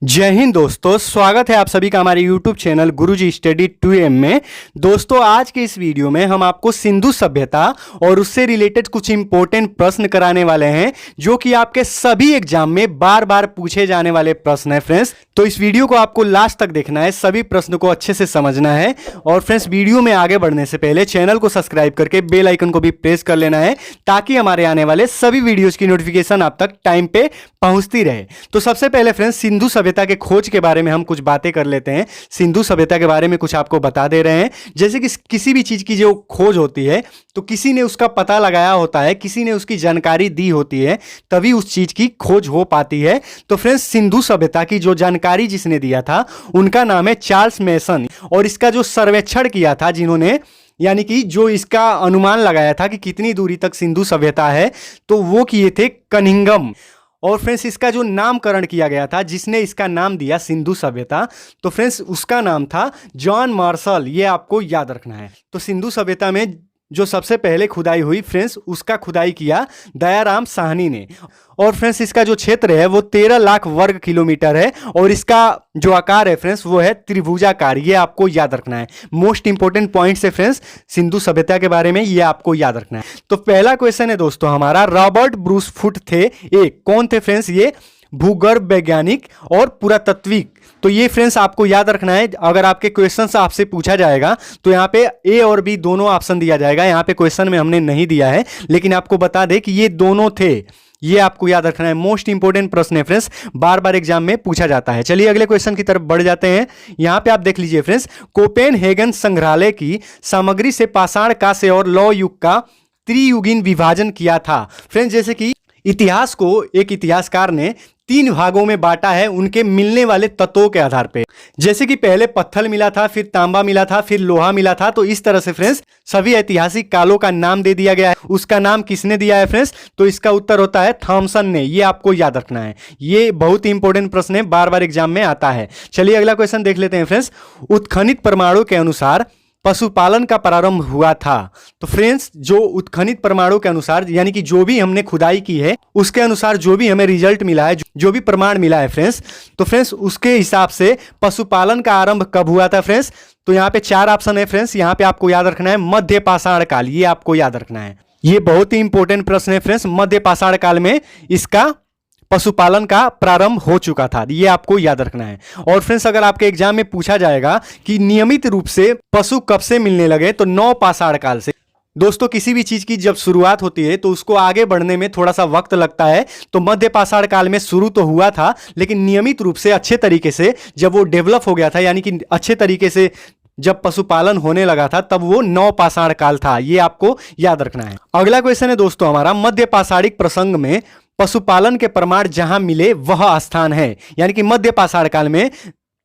जय हिंद दोस्तों, स्वागत है आप सभी का हमारे YouTube चैनल गुरुजी स्टडी 2M में। दोस्तों, आज के इस वीडियो में हम आपको सिंधु सभ्यता और उससे रिलेटेड कुछ इंपॉर्टेंट प्रश्न कराने वाले हैं जो कि आपके सभी एग्जाम में बार बार पूछे जाने वाले प्रश्न है फ्रेंड्स। तो इस वीडियो को आपको लास्ट तक देखना है, सभी प्रश्न को अच्छे से समझना है। और फ्रेंड्स, वीडियो में आगे बढ़ने से पहले चैनल को सब्सक्राइब करके बेल आइकन को भी प्रेस कर लेना है ताकि हमारे आने वाले सभी वीडियोज की नोटिफिकेशन आप तक टाइम पे पहुंचती रहे। तो सबसे पहले फ्रेंड्स, सिंधु सभ्यता के खोज के बारे में हम कुछ बातें कर लेते हैं। सिंधु सभ्यता के बारे में कुछ आपको बता दे रहे हैं। जैसे कि किसी भी चीज की जो खोज होती है तो किसी ने उसका पता लगाया होता है, किसी ने उसकी जानकारी दी होती है, तभी उस चीज की खोज हो पाती है। तो फ्रेंड्स, सिंधु सभ्यता की जो जानकारी जिसने दिया था उनका नाम है चार्ल्स मैसन। और इसका जो सर्वेक्षण किया था जिन्होंने, यानी कि जो इसका अनुमान लगाया था कि कितनी दूरी तक सिंधु सभ्यता है, तो वो किए थे कनिंघम। और फ्रेंड्स, इसका जो नामकरण किया गया था, जिसने इसका नाम दिया सिंधु सभ्यता, तो फ्रेंड्स उसका नाम था जॉन मार्शल। ये आपको याद रखना है। तो सिंधु सभ्यता में जो सबसे पहले खुदाई हुई फ्रेंड्स, उसका खुदाई किया दयाराम साहनी ने। और फ्रेंड्स, इसका जो क्षेत्र है वो 13 लाख वर्ग किलोमीटर है और इसका जो आकार है फ्रेंड्स वो है त्रिभुजाकार। ये आपको याद रखना है। मोस्ट इंपोर्टेंट पॉइंट्स है फ्रेंड्स सिंधु सभ्यता के बारे में, ये आपको याद रखना है। तो पहला क्वेश्चन है दोस्तों हमारा, रॉबर्ट ब्रूस फुट थे एक, कौन थे फ्रेंड्स? ये भूगर्भ वैज्ञानिक और पुरातत्विक। तो ये फ्रेंड्स आपको याद रखना है। अगर आपके क्वेश्चन से आपसे पूछा जाएगा तो यहाँ पे ए और बी दोनों ऑप्शन दिया जाएगा। यहाँ पे क्वेश्चन में हमने नहीं दिया है, लेकिन आपको बता दें कि ये दोनों थे। ये आपको याद रखना है। मोस्ट इंपोर्टेंट प्रश्न है फ्रेंड्स, बार बार एग्जाम में पूछा जाता है। चलिए अगले क्वेश्चन की तरफ बढ़ जाते हैं। यहाँ पे आप देख लीजिए फ्रेंड्स, कोपेनहेगन संग्रहालय की सामग्री से पाषाण कांस्य और लौह युग का त्रियुगीन विभाजन किया था। फ्रेंड्स, जैसे कि इतिहास को एक इतिहासकार ने 3 भागों में बांटा है उनके मिलने वाले तत्वों के आधार पे। जैसे कि पहले पत्थर मिला था, फिर तांबा मिला था, फिर लोहा मिला था। तो इस तरह से फ्रेंड्स सभी ऐतिहासिक कालों का नाम दे दिया गया है। उसका नाम किसने दिया है फ्रेंड्स? तो इसका उत्तर होता है थॉमसन ने। ये आपको याद रखना है। ये बहुत ही इंपॉर्टेंट प्रश्न है, बार बार एग्जाम में आता है। चलिए अगला क्वेश्चन देख लेते हैं फ्रेंड्स। उत्खनित परमाणु के अनुसार पशुपालन का प्रारंभ हुआ था। तो फ्रेंड्स, जो उत्खनित परमाणु के अनुसार, यानी कि जो भी हमने खुदाई की है उसके अनुसार जो भी हमें रिजल्ट मिला है, जो भी प्रमाण मिला है फ्रेंड्स, तो फ्रेंड्स उसके हिसाब से पशुपालन का आरंभ कब हुआ था फ्रेंड्स? तो यहाँ पे 4 ऑप्शन है फ्रेंड्स। यहाँ पे आपको याद रखना है मध्य पाषाण काल। ये आपको याद रखना है। ये बहुत ही इंपॉर्टेंट प्रश्न है फ्रेंड्स। मध्य पाषाण काल में इसका पशुपालन का प्रारंभ हो चुका था। ये आपको याद रखना है। और फ्रेंड्स, अगर आपके एग्जाम में पूछा जाएगा कि नियमित रूप से पशु कब से मिलने लगे, तो 9 पाषाण काल से। दोस्तों, किसी भी चीज की जब शुरुआत होती है तो उसको आगे बढ़ने में थोड़ा सा वक्त लगता है। तो मध्य पाषाण काल में शुरू तो हुआ था, लेकिन नियमित रूप से अच्छे तरीके से जब वो डेवलप हो गया था, यानी कि अच्छे तरीके से जब पशुपालन होने लगा था, तब वो 9 पाषाण काल था। ये आपको याद रखना है। अगला क्वेश्चन है दोस्तों हमारा, मध्य पाषाणिक प्रसंग में पशुपालन के प्रमाण जहां मिले वह स्थान है। यानी कि मध्य पाषाण काल में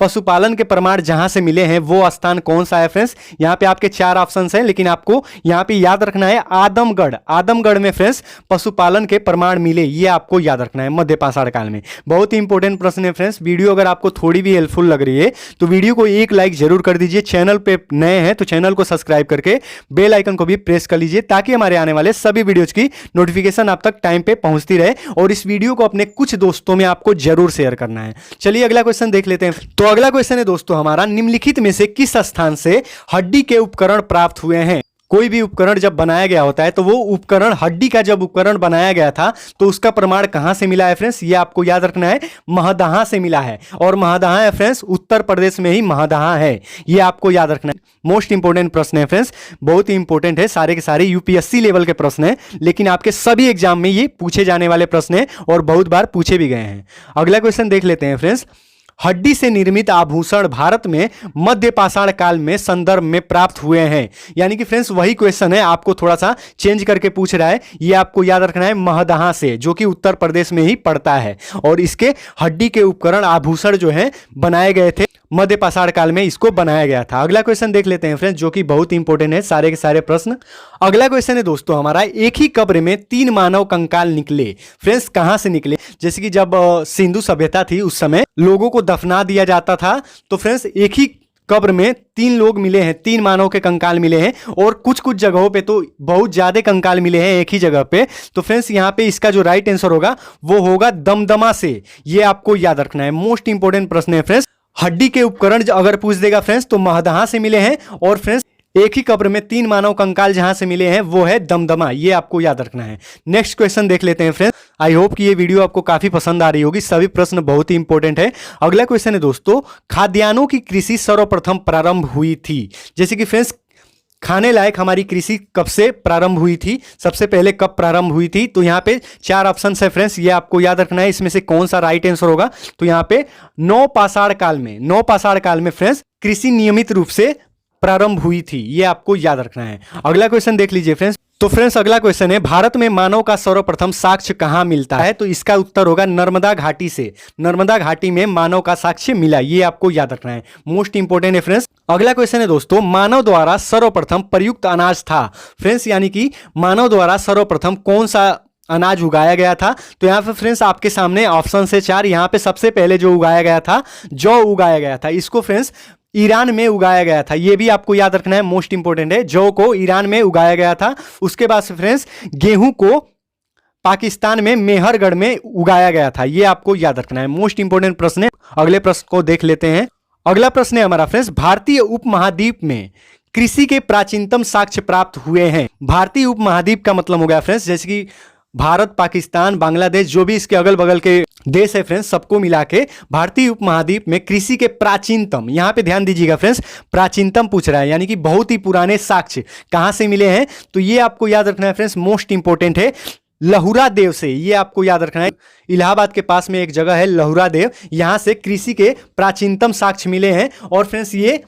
पशुपालन के प्रमाण जहां से मिले हैं वो स्थान कौन सा है फ्रेंड्स? यहाँ पे आपके 4 ऑप्शंस हैं, लेकिन आपको यहाँ पे याद रखना है आदमगढ़। आदमगढ़ में फ्रेंड्स पशुपालन के प्रमाण मिले। ये आपको याद रखना है मध्य पाषाण काल में। बहुत ही इंपॉर्टेंट प्रश्न है फ्रेंड्स। वीडियो अगर आपको थोड़ी भी हेल्पफुल लग रही है तो वीडियो को एक लाइक जरूर कर दीजिए। चैनल पे नए हैं तो चैनल को सब्सक्राइब करके बेल आइकन को भी प्रेस कर लीजिए ताकि हमारे आने वाले सभी वीडियोज की नोटिफिकेशन आप तक टाइम पे पहुंचती रहे। और इस वीडियो को अपने कुछ दोस्तों में आपको जरूर शेयर करना है। चलिए अगला क्वेश्चन देख लेते हैं। तो अगला क्वेश्चन है दोस्तों हमारा, निम्नलिखित में से किस स्थान से हड्डी के उपकरण प्राप्त हुए हैं? कोई भी उपकरण जब बनाया गया होता है तो वो उपकरण, हड्डी का जब उपकरण बनाया गया था तो उसका प्रमाण कहां से मिला है फ्रेंड्स? ये आपको याद रखना है, महदहा से मिला है। और महदहा है फ्रेंड्स उत्तर प्रदेश में ही महदहा है। ये आपको याद रखना है। मोस्ट इंपोर्टेंट प्रश्न है फ्रेंड्स, बहुत ही इंपॉर्टेंट है। सारे के सारे यूपीएससी लेवल के प्रश्न है, लेकिन आपके सभी एग्जाम में ये पूछे जाने वाले प्रश्न है और बहुत बार पूछे भी गए हैं। अगला क्वेश्चन देख लेते हैं फ्रेंड्स। हड्डी से निर्मित आभूषण भारत में मध्य पाषाण काल में संदर्भ में प्राप्त हुए हैं। यानी कि फ्रेंड्स वही क्वेश्चन है, आपको थोड़ा सा चेंज करके पूछ रहा है। ये आपको याद रखना है महदहा से, जो कि उत्तर प्रदेश में ही पड़ता है। और इसके हड्डी के उपकरण, आभूषण जो है बनाए गए थे मध्य पाषाण काल में, इसको बनाया गया था। अगला क्वेश्चन देख लेते हैं फ्रेंड्स, जो कि बहुत इंपॉर्टेंट है, सारे के सारे प्रश्न। अगला क्वेश्चन है दोस्तों हमारा, एक ही कब्र में 3 मानव कंकाल निकले। फ्रेंड्स कहां से निकले? जैसे कि जब सिंधु सभ्यता थी उस समय लोगों को दफना दिया जाता था, तो फ्रेंड्स एक ही कब्र में 3 लोग मिले हैं, 3 मानव के कंकाल मिले हैं, और कुछ कुछ जगहों पे तो बहुत ज्यादा कंकाल मिले हैं एक ही जगह पे। तो फ्रेंड्स यहाँ पे इसका जो राइट आंसर होगा वो होगा दमदमा से। ये आपको याद रखना है, मोस्ट इंपोर्टेंट प्रश्न है फ्रेंड्स। हड्डी के उपकरण अगर पूछ देगा फ्रेंड्स तो महदहा से मिले हैं, और फ्रेंड्स एक ही कब्र में 3 मानव कंकाल जहां से मिले हैं वो है दमदमा। ये आपको याद रखना है। नेक्स्ट क्वेश्चन देख लेते हैं फ्रेंड्स। आई होप कि ये वीडियो आपको काफी पसंद आ रही होगी, सभी प्रश्न बहुत ही इंपॉर्टेंट है। अगला क्वेश्चन है दोस्तों, खाद्यान्नों की कृषि सर्वप्रथम प्रारंभ हुई थी। जैसे कि फ्रेंड्स खाने लायक हमारी कृषि कब से प्रारंभ हुई थी, सबसे पहले कब प्रारंभ हुई थी, तो यहाँ पे 4 ऑप्शन है फ्रेंड्स, ये आपको याद रखना है। इसमें से कौन सा राइट आंसर होगा, तो यहाँ पे नौपाषाण काल में, नौपाषाण काल में फ्रेंड्स कृषि नियमित रूप से प्रारंभ हुई थी। ये आपको याद रखना है। अगला क्वेश्चन देख लीजिए फ्रेंड्स। तो फ्रेंड्स अगला क्वेश्चन है, भारत में मानव का सर्वप्रथम साक्ष्य कहां मिलता है, तो इसका उत्तर होगा नर्मदा घाटी से। नर्मदा घाटी में मानव का साक्ष्य मिला। ये आपको याद रखना है, मोस्ट इंपोर्टेंट है फ्रेंड्स। अगला क्वेश्चन है दोस्तों, मानव द्वारा सर्वप्रथम प्रयुक्त अनाज था। फ्रेंड्स यानी कि मानव द्वारा सर्वप्रथम कौन सा अनाज उगाया गया था, तो यहाँ पे फ्रेंड्स आपके सामने ऑप्शन से 4। यहाँ पे सबसे पहले जो उगाया गया था, जौ उगाया गया था। इसको फ्रेंड्स ईरान में उगाया गया था। ये भी आपको याद रखना है, मोस्ट इंपोर्टेंट है। जौ को ईरान में उगाया गया था। उसके बाद से फ्रेंड्स गेहूं को पाकिस्तान में मेहरगढ़ में उगाया गया था। ये आपको याद रखना है, मोस्ट इंपोर्टेंट प्रश्न है। अगले प्रश्न को देख लेते हैं। अगला प्रश्न है हमारा फ्रेंड्स, भारतीय उपमहाद्वीप में कृषि के प्राचीनतम साक्ष्य प्राप्त हुए हैं। भारतीय उपमहाद्वीप का मतलब हो गया फ्रेंड्स जैसे कि भारत, पाकिस्तान, बांग्लादेश, जो भी इसके अगल बगल के देश है फ्रेंड्स, सबको मिला के भारतीय उपमहाद्वीप में कृषि के प्राचीनतम, यहां पे ध्यान दीजिएगा फ्रेंड्स, प्राचीनतम पूछ रहा है, यानी कि बहुत ही पुराने साक्ष्य कहां से मिले हैं, तो ये आपको याद रखना है फ्रेंड्स, मोस्ट इंपोर्टेंट है, लहुरा देव से। ये आपको याद रखना है। इलाहाबाद के पास में एक जगह है लहुरा देव, यहां से कृषि के प्राचीनतम साक्ष्य मिले हैं। और फ्रेंड्स ये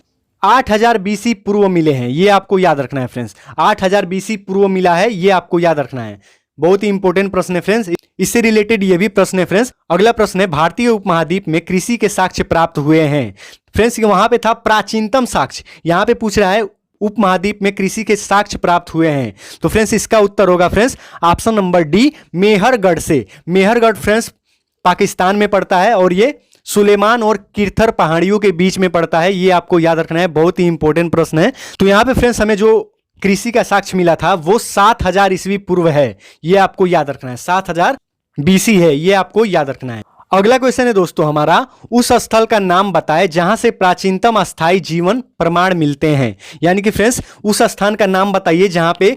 8000 बीसी पूर्व मिले हैं। ये आपको याद रखना है फ्रेंड्स, 8000 बीसी पूर्व मिला है। ये आपको याद रखना है, बहुत ही इंपॉर्टेंट प्रश्न है फ्रेंड्स। इससे रिलेटेड ये भी प्रश्न है फ्रेंड्स। अगला प्रश्न है, भारतीय उपमहाद्वीप में कृषि के साक्ष्य प्राप्त हुए हैं। फ्रेंड्स वहां पे था प्राचीनतम साक्ष्य, यहां पे पूछ रहा है उपमहाद्वीप में कृषि के साक्ष्य प्राप्त हुए हैं। तो फ्रेंड्स इसका उत्तर होगा friends option number D, Mehrgarh से। मेहरगढ़ फ्रेंड्स पाकिस्तान में पड़ता है और ये सुलेमान और किरथर पहाड़ियों के बीच में पड़ता है। ये आपको याद रखना है, बहुत ही इंपॉर्टेंट प्रश्न है। तो यहाँ पे फ्रेंड्स हमें जो कृषि का साक्ष्य मिला था वो 7000 ईस्वी पूर्व है। ये आपको याद रखना है, 7000 बीसी है। ये आपको याद रखना है। अगला क्वेश्चन है दोस्तों हमारा, उस स्थल का नाम बताएं जहां से प्राचीनतम अस्थायी जीवन प्रमाण मिलते हैं। यानी कि फ्रेंड्स उस स्थान का नाम बताइए जहां पे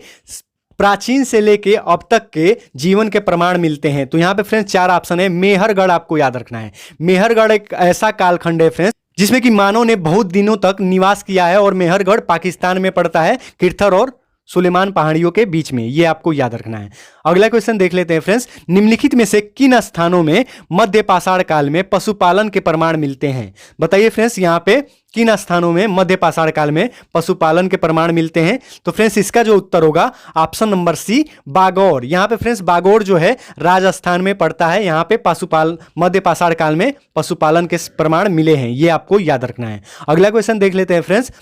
प्राचीन से लेके अब तक के जीवन के प्रमाण मिलते हैं। तो यहाँ पे फ्रेंड्स 4 ऑप्शन है। मेहरगढ़ आपको याद रखना है। मेहरगढ़ एक ऐसा कालखंड है फ्रेंड्स जिसमें कि मानव ने बहुत दिनों तक निवास किया है, और मेहरगढ़ पाकिस्तान में पड़ता है, किरथर और सुलेमान पहाड़ियों के बीच में। ये आपको याद रखना है। अगला क्वेश्चन देख लेते हैं फ्रेंड्स, निम्नलिखित में से किन स्थानों में मध्य पाषाण काल में पशुपालन के प्रमाण मिलते हैं। बताइए फ्रेंड्स यहाँ पे किन स्थानों में मध्य पाषाण काल में पशुपालन के प्रमाण मिलते हैं। तो फ्रेंड्स इसका जो उत्तर होगा ऑप्शन नंबर सी, बागौर। यहाँ पे फ्रेंड्स बागौर जो है राजस्थान में पड़ता है। यहाँ पे पशुपालन, मध्य पाषाण काल में पशुपालन के प्रमाण मिले हैं। ये आपको याद रखना है। अगला क्वेश्चन देख लेते हैं फ्रेंड्स,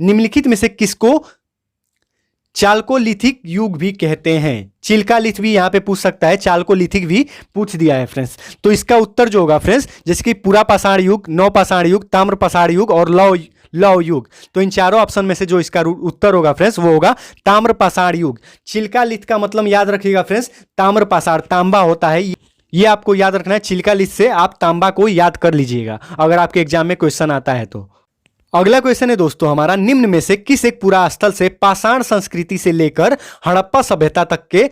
निम्नलिखित में से किसको चालकोलिथिक युग भी कहते हैं। चिल्कालिथ भी यहाँ पे पूछ सकता है, चालकोलिथिक भी पूछ दिया है फ्रेंड्स। तो इसका उत्तर जो होगा फ्रेंड्स, जैसे कि पुरापाषाण युग, नवपाषाण युग, ताम्रपाषाण युग और लौह युग, तो इन चारों ऑप्शन में से जो इसका उत्तर होगा फ्रेंड्स वो होगा ताम्रपाषाण युग। चिल्कालिथ का मतलब याद रखिएगा फ्रेंड्स, ताम्रपाषाण तांबा होता है। ये आपको याद रखना है। चिल्कालिथ से आप तांबा को याद कर लीजिएगा अगर आपके एग्जाम में क्वेश्चन आता है तो। अगला क्वेश्चन है दोस्तों हमारा, निम्न में से किस एक पुरा स्थल से पाषाण संस्कृति से लेकर हड़प्पा सभ्यता तक के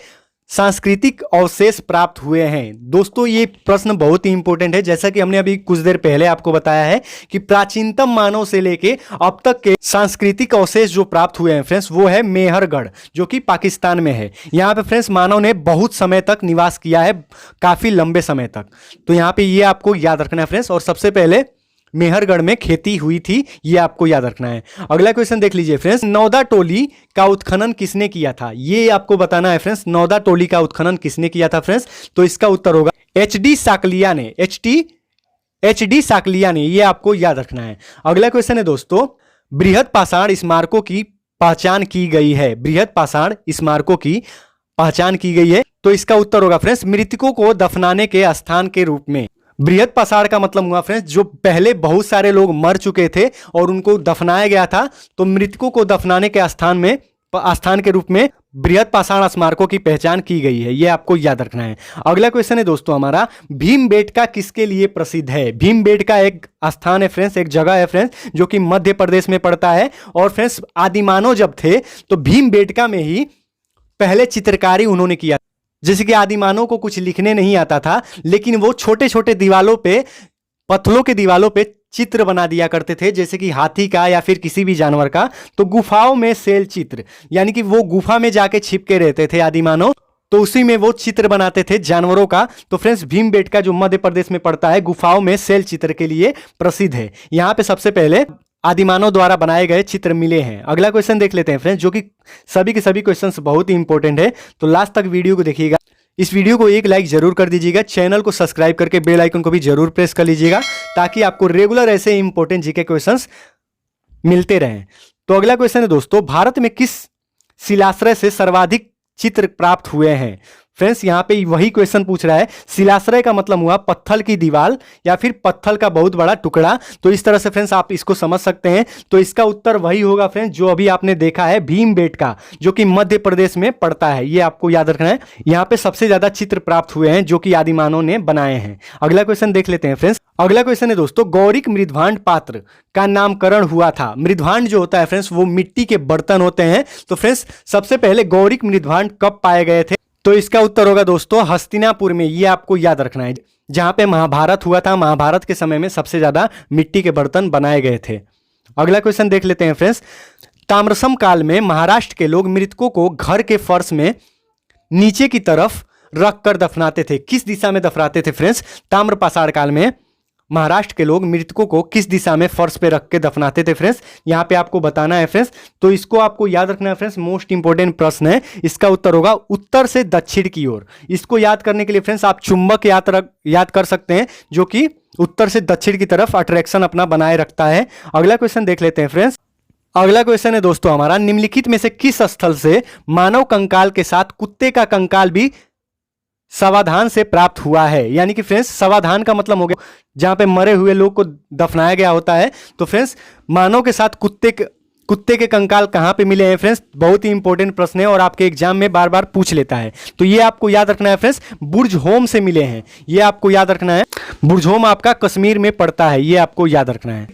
सांस्कृतिक अवशेष प्राप्त हुए हैं। दोस्तों ये प्रश्न बहुत ही इंपॉर्टेंट है। जैसा कि हमने अभी कुछ देर पहले आपको बताया है कि प्राचीनतम मानव से लेके अब तक के सांस्कृतिक अवशेष जो प्राप्त हुए हैं फ्रेंड्स वो है मेहरगढ़, जो कि पाकिस्तान में है। यहाँ पे फ्रेंड्स मानव ने बहुत समय तक निवास किया है, काफी लंबे समय तक। तो यहाँ पे ये आपको याद रखना है फ्रेंड्स। और सबसे पहले मेहरगढ़ में खेती हुई थी, ये आपको याद रखना है। अगला क्वेश्चन देख लीजिए फ्रेंड्स, नौदा टोली का उत्खनन किसने किया था। ये आपको बताना है फ्रेंड्स, नौदा टोली का उत्खनन किसने किया था फ्रेंड्स। तो इसका उत्तर होगा एच.डी. साकलिया ने। एच.डी. साकलिया ने, ये आपको याद रखना है। अगला क्वेश्चन है दोस्तों, बृहद पाषाण स्मारकों की पहचान की गई है। बृहद पाषाण स्मारकों की पहचान की गई है। तो इसका उत्तर होगा फ्रेंड्स, मृतकों को दफनाने के स्थान के रूप में बृहद पाषाण का मतलब हुआ फ्रेंड्स जो पहले बहुत सारे लोग मर चुके थे और उनको दफनाया गया था, तो मृतकों को दफनाने के स्थान के रूप में बृहद पाषाण स्मारकों की पहचान की गई है। ये आपको याद रखना है। अगला क्वेश्चन है दोस्तों हमारा, भीमबेटका किसके लिए प्रसिद्ध है? भीमबेटका एक स्थान है फ्रेंड्स, एक जगह है फ्रेंड्स जो कि मध्य प्रदेश में पड़ता है। और फ्रेंड्स आदिमानव जब थे तो भीमबेटका में ही पहले चित्रकारी उन्होंने किया। जैसे कि आदिमानव को कुछ लिखने नहीं आता था, लेकिन वो छोटे छोटे दीवालों पे, पत्थरों के दीवालों पे चित्र बना दिया करते थे, जैसे कि हाथी का या फिर किसी भी जानवर का। तो गुफाओं में सेल चित्र, यानी कि वो गुफा में जाके छिप के रहते थे आदिमानव, तो उसी में वो चित्र बनाते थे जानवरों का। तो फ्रेंड्स भीमबेटका जो मध्य प्रदेश में पड़ता है, गुफाओं में सेल चित्र के लिए प्रसिद्ध है। यहाँ पे सबसे पहले आदिमानव द्वारा बनाए गए चित्र मिले हैं। अगला क्वेश्चन देख लेते हैं फ्रेंड्स, जो कि सभी के सभी क्वेश्चंस बहुत ही इंपॉर्टेंट है, तो लास्ट तक वीडियो को देखिएगा। इस वीडियो को एक लाइक जरूर कर दीजिएगा, चैनल को सब्सक्राइब करके बेल आइकन को भी जरूर प्रेस कर लीजिएगा, ताकि आपको रेगुलर ऐसे इंपॉर्टेंट जीके क्वेश्चंस मिलते रहें। तो अगला क्वेश्चन है दोस्तों, भारत में किस शिलाश्रय से सर्वाधिक चित्र प्राप्त हुए हैं? फ्रेंड्स यहाँ पे वही क्वेश्चन पूछ रहा है। शिलाश्रय का मतलब हुआ पत्थर की दीवार या फिर पत्थर का बहुत बड़ा टुकड़ा। तो इस तरह से फ्रेंड्स आप इसको समझ सकते हैं। तो इसका उत्तर वही होगा फ्रेंड्स जो अभी आपने देखा है, भीमबेटका, जो कि मध्य प्रदेश में पड़ता है। ये आपको याद रखना है। यहाँ पे सबसे ज्यादा चित्र प्राप्त हुए हैं जो कि आदिमानव ने बनाए हैं। अगला क्वेश्चन देख लेते हैं फ्रेंड्स। अगला क्वेश्चन है दोस्तों, गौरिक मृदभांड पात्र का नामकरण हुआ था। मृदभांड जो होता है फ्रेंड्स वो मिट्टी के बर्तन होते हैं। तो फ्रेंड्स सबसे पहले गौरिक मृदभांड कब पाए गए थे? तो इसका उत्तर होगा दोस्तों हस्तिनापुर में। ये आपको याद रखना है, जहां पे महाभारत हुआ था। महाभारत के समय में सबसे ज्यादा मिट्टी के बर्तन बनाए गए थे। अगला क्वेश्चन देख लेते हैं फ्रेंड्स, ताम्रसम काल में महाराष्ट्र के लोग मृतकों को घर के फर्श में नीचे की तरफ रख कर दफनाते थे। किस दिशा में दफनाते थे फ्रेंड्स? ताम्र पाषाण काल में महाराष्ट्र के लोग मृतकों को किस दिशा में फर्श पे रख के दफनाते थे फ्रेंड्स? यहाँ पे आपको बताना है फ्रेंड्स। तो इसको आपको याद रखना है फ्रेंड्स, मोस्ट इंपोर्टेंट प्रश्न है। इसका उत्तर होगा उत्तर से दक्षिण की ओर। इसको याद करने के लिए फ्रेंड्स आप चुंबक याद कर सकते हैं, जो कि उत्तर से दक्षिण की तरफ अट्रैक्शन अपना बनाए रखता है। अगला क्वेश्चन देख लेते हैं फ्रेंड्स। अगला क्वेश्चन है दोस्तों हमारा, निम्नलिखित में से किस स्थल से मानव कंकाल के साथ कुत्ते का कंकाल भी समाधान से प्राप्त हुआ है? यानी कि फ्रेंड्स समाधान का मतलब हो गया जहां पे मरे हुए लोग को दफनाया गया होता है। तो फ्रेंड्स मानव के साथ कुत्ते के कंकाल कहां पे मिले हैं फ्रेंड्स? बहुत ही इंपॉर्टेंट प्रश्न है और आपके एग्जाम में बार बार पूछ लेता है। तो ये आपको याद रखना है फ्रेंड्स, बुर्जहोम से मिले हैं। ये आपको याद रखना है। बुर्जहोम आपका कश्मीर में पड़ता है। ये आपको याद रखना है।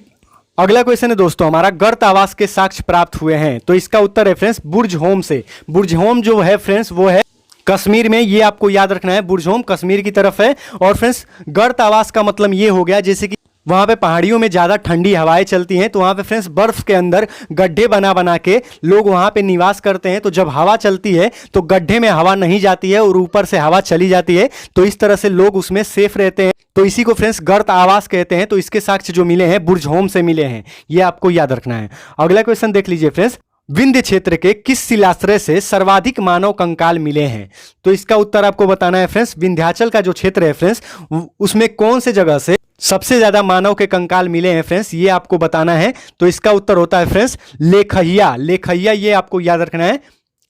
अगला क्वेश्चन है दोस्तों हमारा, गर्त आवास के साक्ष्य प्राप्त हुए हैं। तो इसका उत्तर है फ्रेंड्स बुर्जहोम से। बुर्जहोम जो है फ्रेंड्स वो है कश्मीर में। ये आपको याद रखना है, बुर्जहोम कश्मीर की तरफ है। और फ्रेंड्स गर्त आवास का मतलब ये हो गया जैसे कि वहां पे पहाड़ियों में ज्यादा ठंडी हवाएं चलती हैं, तो वहां पे फ्रेंड्स बर्फ के अंदर गड्ढे बना के लोग वहां पे निवास करते हैं। तो जब हवा चलती है तो गड्ढे में हवा नहीं जाती है और ऊपर से हवा चली जाती है। तो इस तरह से लोग उसमें सेफ रहते हैं। तो इसी को फ्रेंड्स गर्त आवास कहते हैं। तो इसके साक्ष्य जो मिले हैं बुर्जहोम से मिले हैं। ये आपको याद रखना है। अगला क्वेश्चन देख लीजिए फ्रेंड्स, विंध्य क्षेत्र के किस शिलाश्रय से सर्वाधिक मानव कंकाल मिले हैं? तो इसका उत्तर आपको बताना है फ्रेंड्स, विंध्याचल का जो क्षेत्र है फ्रेंड्स उसमें कौन से जगह से सबसे ज्यादा मानव के कंकाल मिले हैं फ्रेंड्स? ये आपको बताना है। तो इसका उत्तर होता है फ्रेंड्स लेखैया। लेखैया ये आपको याद रखना है,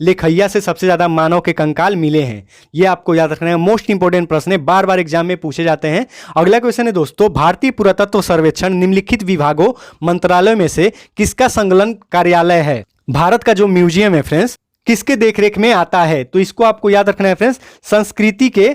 लेखैया से सबसे ज्यादा मानव के कंकाल मिले हैं। ये आपको याद रखना है। मोस्ट इंपोर्टेंट प्रश्न है, बार बार एग्जाम में पूछे जाते हैं। अगला क्वेश्चन है दोस्तों, भारतीय पुरातत्व सर्वेक्षण निम्नलिखित विभागों मंत्रालयों में से किसका संलग्न कार्यालय है? भारत का जो म्यूजियम है फ्रेंड्स किसके देखरेख में आता है? तो इसको आपको याद रखना है फ्रेंड्स, संस्कृति के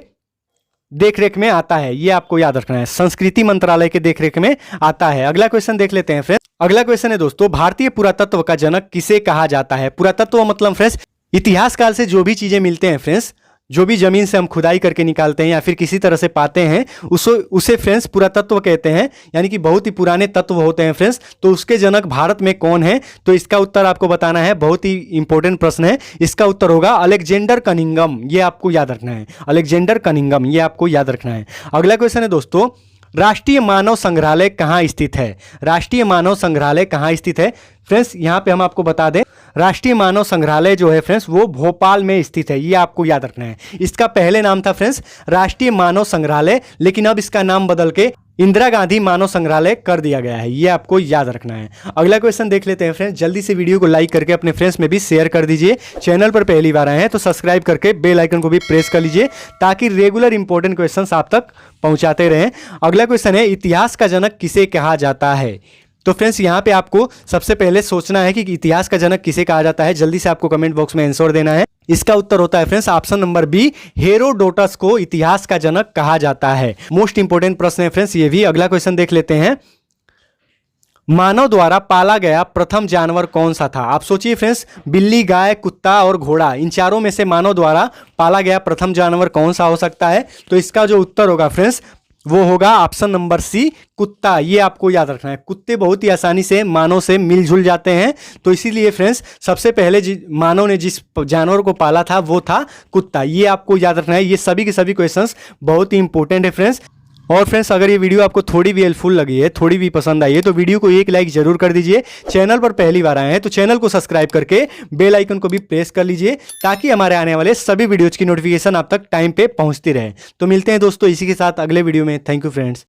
देखरेख में आता है। ये आपको याद रखना है, संस्कृति मंत्रालय के देखरेख में आता है। अगला क्वेश्चन देख लेते हैं फ्रेंड्स। अगला क्वेश्चन है दोस्तों, भारतीय पुरातत्व का जनक किसे कहा जाता है? पुरातत्व मतलब फ्रेंड्स इतिहास काल से जो भी चीजें मिलते हैं फ्रेंड्स, जो भी जमीन से हम खुदाई करके निकालते हैं या फिर किसी तरह से पाते हैं, उसे फ्रेंड्स पुरातत्व कहते हैं। यानी कि बहुत ही पुराने तत्व होते हैं फ्रेंड्स। तो उसके जनक भारत में कौन है? तो इसका उत्तर आपको बताना है। बहुत ही इंपॉर्टेंट प्रश्न है। इसका उत्तर होगा अलेक्जेंडर कनिंघम। ये आपको याद रखना है, अलेक्जेंडर कनिंघम। ये आपको याद रखना है। अगला क्वेश्चन है दोस्तों, राष्ट्रीय मानव संग्रहालय कहाँ स्थित है? राष्ट्रीय मानव संग्रहालय कहाँ स्थित है? फ्रेंड्स यहाँ पे हम आपको बता दें, राष्ट्रीय मानव संग्रहालय जो है फ्रेंड्स वो भोपाल में स्थित है। ये आपको याद रखना है। इसका पहले नाम था फ्रेंड्स राष्ट्रीय मानव संग्रहालय, लेकिन अब इसका नाम बदल के इंदिरा गांधी मानव संग्रहालय कर दिया गया है? ये आपको याद रखना है। अगला क्वेश्चन देख लेते हैं फ्रेंड्स। जल्दी से वीडियो को लाइक करके अपने फ्रेंड्स में भी शेयर कर दीजिए। चैनल पर पहली बार आए हैं तो सब्सक्राइब करके बेल आइकन को भी प्रेस कर लीजिए ताकि रेगुलर इंपॉर्टेंट क्वेश्चंस आप तक पहुंचाते रहें। अगला क्वेश्चन है, इतिहास का जनक किसे कहा जाता है? तो फ्रेंड्स यहाँ पे आपको सबसे पहले सोचना है कि इतिहास का जनक किसे कहा जाता है। जल्दी से आपको कमेंट बॉक्स में आंसर देना है। इसका उत्तर होता है friends option number B, Herodotus को इतिहास का जनक कहा जाता है। मोस्ट इंपोर्टेंट प्रश्न है फ्रेंड्स ये भी। अगला क्वेश्चन देख लेते हैं, मानव द्वारा पाला गया प्रथम जानवर कौन सा था? आप सोचिए फ्रेंड्स, बिल्ली, गाय, कुत्ता और घोड़ा, इन चारों में से मानव द्वारा पाला गया प्रथम जानवर कौन सा हो सकता है? तो इसका जो उत्तर होगा फ्रेंड्स वो होगा ऑप्शन नंबर सी, कुत्ता। ये आपको याद रखना है। कुत्ते बहुत ही आसानी से मानव से मिलजुल जाते हैं, तो इसीलिए फ्रेंड्स सबसे पहले मानव ने जिस जानवर को पाला था वो था कुत्ता। ये आपको याद रखना है। ये सभी के सभी क्वेश्चंस बहुत ही इंपॉर्टेंट है फ्रेंड्स। और फ्रेंड्स अगर ये वीडियो आपको थोड़ी भी हेल्पफुल लगी है, थोड़ी भी पसंद आई है, तो वीडियो को एक लाइक जरूर कर दीजिए। चैनल पर पहली बार आए हैं तो चैनल को सब्सक्राइब करके बेल आइकन को भी प्रेस कर लीजिए ताकि हमारे आने वाले सभी वीडियोज की नोटिफिकेशन आप तक टाइम पे पहुंचती रहे। तो मिलते हैं दोस्तों इसी के साथ अगले वीडियो में। Thank you friends.